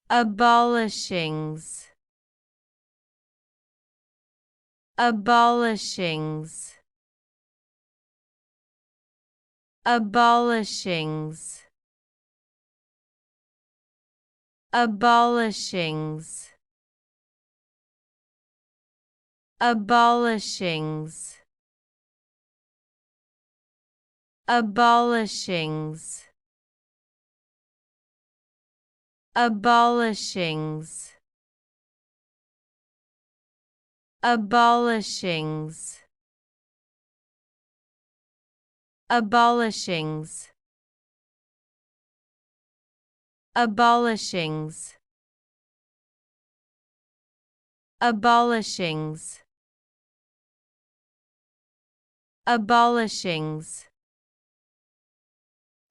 Abolishings. Abolishings. Abolishings. Abolishings. Abolishings. Abolishings. Abolishings. Abolishings. Abolishings. Abolishings. Abolishings. Abolishings.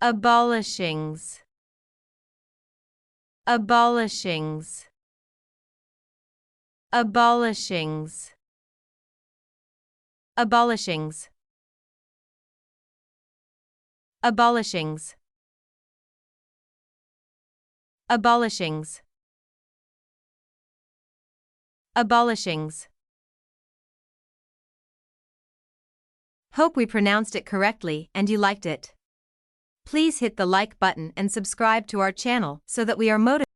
Abolishings. Abolishings. Abolishings. Abolishings. Abolishings. Abolishings. Abolishings. Hope we pronounced it correctly and you liked it. Please hit the like button and subscribe to our channel so that we are motivated